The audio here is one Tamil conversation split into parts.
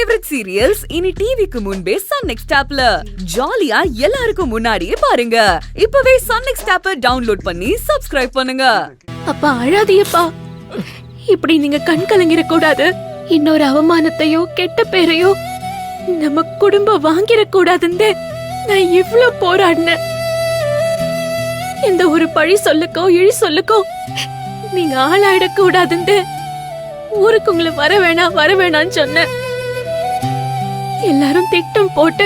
ஃபேவரட் சீரியல்ஸ் இனி டிவிக்கு முன்பே சன் நெக்ஸ்ட் ஆப்ல ஜாலியா எல்லாருக்கும் முன்னாடியே பாருங்க. இப்பவே சன் நெக்ஸ்ட் ஆப்பை டவுன்லோட் பண்ணி சப்ஸ்கிரைப் பண்ணுங்க. அப்பா அழாதீப்பா, இப்படி நீங்க கண் கலங்கிர கூடாது. இன்னொரு அவமானத்தையோ கெட்ட பேரையோ நம்ம குடும்பம் வாங்கிட கூடாதுன்னு நான் இவ்ளோ போராடினேன். இந்த ஒரு பழி சொல்லுக்கோ இழி சொல்லுக்கோ நீங்க ஆளாயிட கூடாதுன்னு ஊருக்கு உங்களை வர வேணான்னு சொன்ன. எல்லாரும் திட்டம் போட்டு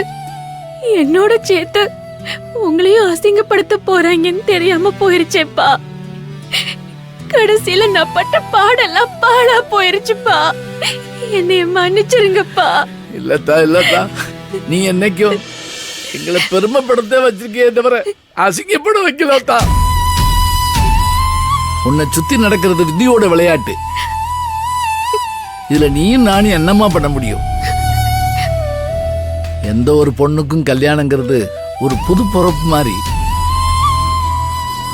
என்னோட சேர்த்து உங்களையும் அசிங்கப்படுத்த போறாங்கன்னு தெரியாம போயிருச்சேப்பா. கடைசியில நான் பட்ட பாடெல்லாம் பாழா போயிருச்சுப்பா. என்னைய மன்னிச்சிருங்கப்பா. இல்லத்தா நீ என்னைக்கும் எங்களை பெருமைப்படுத்த வச்சிருக்கே தவிர அசிங்கப்பட வைக்கலத்தா. உன்னை சுத்தி நடக்கிறது விதியோட விளையாட்டு. இதுல நீயும் நானும் என்னமா பண்ண முடியும்? எந்த ஒரு பொண்ணுக்கும் கல்யாணங்கிறது ஒரு புது பொறுப்பு மாதிரி.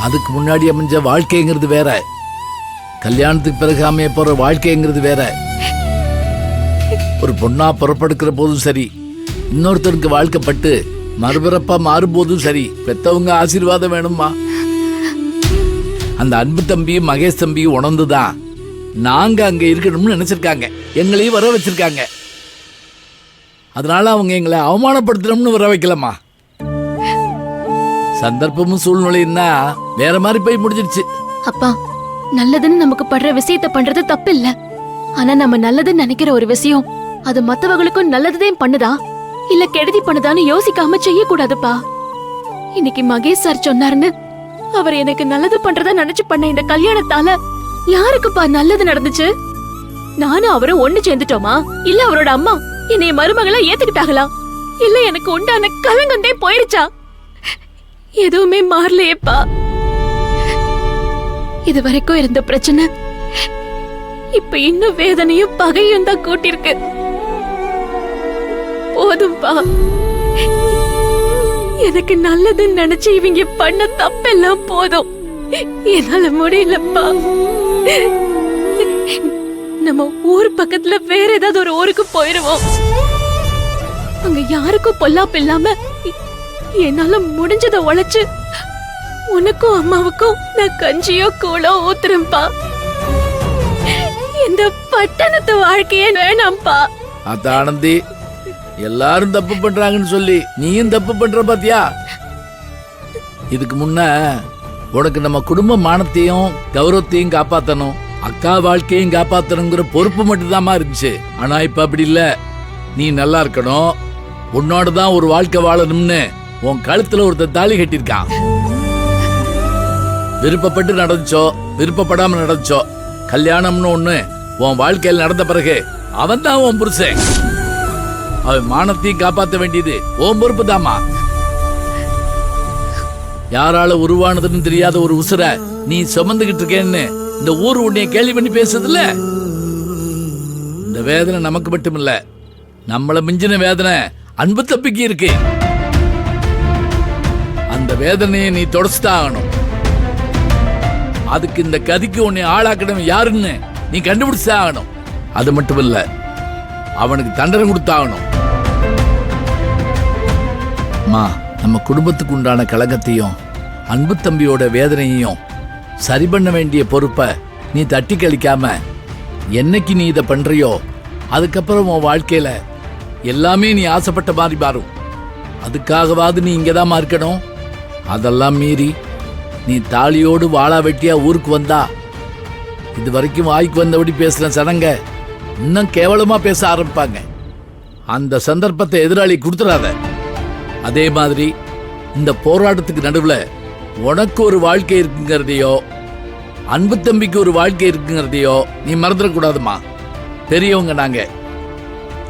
அதுக்கு முன்னாடி அமைஞ்ச வாழ்க்கைங்கிறது வேற, கல்யாணத்துக்கு பிறகு அமைய போற வாழ்க்கைங்கிறது வேற. ஒரு பொண்ணா புறப்படுக்கிற போதும் சரி, இன்னொருத்தருக்கு வாழ்க்கைப்பட்டு மறுபிறப்பா மாறும் போதும் சரி, பெத்தவங்க ஆசீர்வாதம் வேணுமா? அந்த அன்பு தம்பியும் மகேஷ் தம்பியும் உணர்ந்துதான் நாங்க அங்க இருக்கணும்னு நினைச்சிருக்காங்க, எங்களையும் வர வச்சிருக்காங்க. அதனால அவங்க எங்களை அவமானப்படுத்தணும்னு வர வைக்கலாமா? சந்தர்ப்பமும் சூழ்நிலையும் தான் வேற மாதிரி போய் முடிஞ்சிருச்சு. அப்பா, நல்லதுன்னு நமக்கு படுற விஷயத்த பண்றது தப்பு இல்ல. ஆனா நம்ம நல்லதுன்னு நினைக்கிற ஒரு விஷயம் அது மத்தவங்களுக்கும் நல்லதுதான் பண்ணுதா இல்ல கெடுதி பண்ணுதான்னு யோசிக்காம செய்ய கூடாதுப்பா. இன்னைக்கு மகேஷ் சார் சொன்னாருன்னு அவர் எனக்கு நல்லது பண்றதா நினைச்சு பண்ண இந்த கல்யாணத்தால யாருக்குப்பா நல்லது நடந்துச்சு? நானும் அவரும் ஒண்ணு சேர்ந்துட்டோமா, இல்ல அவரோட அம்மா என்னைய மருமகளா ஏத்துக்கிட்டாங்களா, இல்ல எனக்கு உண்டான கலங்கந்தே போயிருச்சா? எதுவுமே மாறலையேப்பா. இது வரைக்கும் இருந்த பிரச்சனை இப்ப இன்னும் வேதனையும் பகையும் தான் கூட்டிருக்கு. போதும்பா, எனக்கு நல்லதுன்னு நினைச்சு இவங்க பண்ண தப்பெல்லாம் போதும். என்னால முடியலப்பா. நம்ம ஊர் பக்கத்துல வேற ஏதாவது ஒரு ஊருக்கு போயிருவோம். அங்க யாருக்கும் பொல்லாப்பு இல்லாம என்னால முடிஞ்சத உழைச்சு உனக்கும் அம்மாவுக்கும் நான் கஞ்சியோ கூழோ ஊத்துறேன்பா. இந்த பட்டணத்து வாழ்க்கையே வேணாம்பா. ஆனந்தி, எல்லாரும் தப்பு பண்றாங்கன்னு சொல்லி நீயும் தப்பு பண்ற பாத்தியா? இதுக்கு முன்ன உனக்கு நம்ம குடும்ப மானத்தையும் கௌரவத்தையும் காப்பாத்தணும், அக்கா வாழ்க்கையும் காப்பாத்தணுங்கிற பொறுப்பு மட்டும்தான் இருந்துச்சு. ஆனா இப்ப அப்படி இல்ல. நீ நல்லா இருக்கணும், உன்னோடதான் ஒரு வாழ்க்கை வாழணும்னு உன் கழுத்துல ஒருத்தர் தாலி கட்டிருக்கான். விருப்பப்பட்டு நடந்துச்சோ விருப்பப்படாம நடந்துச்சோ, கல்யாணம்னு ஒண்ணு உன் வாழ்க்கையில் நடந்த பிறகு அவன் தான் உன் புருஷன். அவன் மானத்தையும் காப்பாற்ற வேண்டியது உன் பொறுப்பு தாமா. யாரால உருவானதுன்னு தெரியாத ஒரு உசுர நீ சுமந்துகிட்டு இருக்கேன்னு இந்த ஊர் உன்னைய கேள்வி பண்ணி பேசுதுல. இந்த வேதனை நமக்கு மட்டும் இல்ல, நம்மள மிஞ்சின வேதனை அன்பு தம்பிக்கு இருக்கு. அந்த வேதனையை நீ தொடச்சுதான் ஆகணும். அதுக்கு இந்த கதிக்கு உன்னை ஆளாக்கணும் யாருன்னு நீ கண்டுபிடிச்சுதான் ஆகணும். அது மட்டும் இல்ல, அவனுக்கு தண்டனை கொடுத்தாகணும். நம்ம குடும்பத்துக்கு உண்டான கலங்கத்தையும் அன்பு தம்பியோட வேதனையையும் சரி பண்ண வேண்டிய பொறுப்பை நீ தட்டி கழிக்காம என்னைக்கு நீ இதை பண்றியோ அதுக்கப்புறம் உன் வாழ்க்கையில எல்லாமே நீ ஆசைப்பட்ட மாதிரி மாறும். அதுக்காகவாது நீ இங்கதான் இருக்கணும். அதெல்லாம் மீறி நீ தாலியோடு வாழா வெட்டியா ஊருக்கு வந்தா இது வரைக்கும் வாய்க்கு வந்தபடி பேசுற சனங்க இன்னும் கேவலமா பேச ஆரம்பிப்பாங்க. அந்த சந்தர்ப்பத்தை எதிராளி கொடுத்துடாத. அதே மாதிரி இந்த போராட்டத்துக்கு நடுவுல உனக்கு ஒரு வாழ்க்கை இருக்குங்கிறதையோ அன்பு தம்பிக்கு ஒரு வாழ்க்கை இருக்குங்கிறதையோ நீ மறந்துடக்கூடாதுமா. பெரியவங்க நாங்க.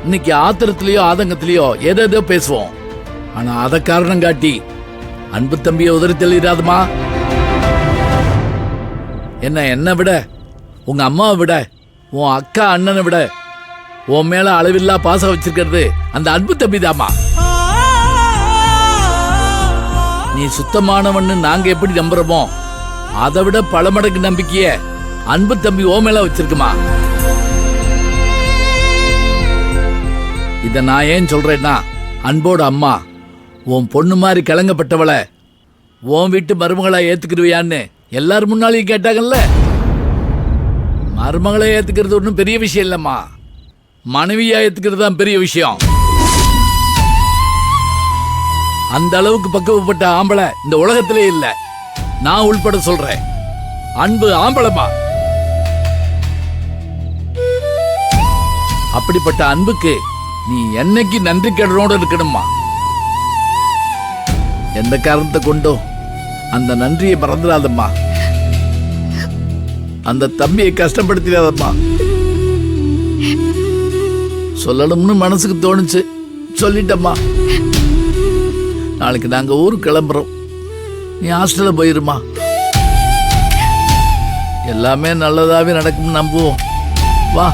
இன்னைக்கு ஆத்திரத்திலயோ ஆதங்கத்திலயோ ஏதோ பேசுவோம். ஆனா அதை காரணம் காட்டி அன்பு தம்பியை உதறி தெளிராதுமா. என்ன விட, உங்க அம்மாவை விட, உன் அக்கா அண்ணனை விட உன் மேல அளவில்லா பாசம் வச்சிருக்கிறது அந்த அன்பு தம்பி தாமா. நீ சுத்தமானவன்னு நாங்க எப்படி நம்புறோமோ அதை விட பல மடங்கு நம்பிக்கைய அன்பு தம்பி ஓ மேல வச்சிருக்குமா. இத நான் ஏன் சொல்றேன்னா, அன்போட அம்மா உன் பொண்ணு மாதிரி கலங்கப்பட்டவளை உன் வீட்டு மருமகளா ஏத்துக்கிடுவியான்னு எல்லாரும் முன்னாலையும் கேட்டாங்கல்ல. மருமகளை ஏத்துக்கிறது ஒன்றும் பெரிய விஷயம் இல்லம்மா, மனைவியா ஏத்துக்கிறது தான் பெரிய விஷயம். அந்த அளவுக்கு பக்குவப்பட்ட ஆம்பளை இந்த உலகத்திலே இல்ல. நான் உள்பட சொல்றேன், அன்பு ஆம்பளமா. அப்படிப்பட்ட அன்புக்கு நீ என்னைக்கு நன்றி கடனோட இருக்கணுமா. எந்த காரணத்தை கொண்டோ அந்த நன்றியை மறந்துடாதம்மா. அந்த தம்பியை கஷ்டப்படுத்திடாதம்மா. சொல்லணும்னு மனசுக்கு தோணுச்சு, சொல்லிட்டம்மா. நாளைக்கு நாங்க ஊருக்கு கிளம்புறோம், நீ ஹாஸ்டல்ல போயிருமா. எல்லாமே நல்லதாவே நடக்கும் நம்புவோம். வா.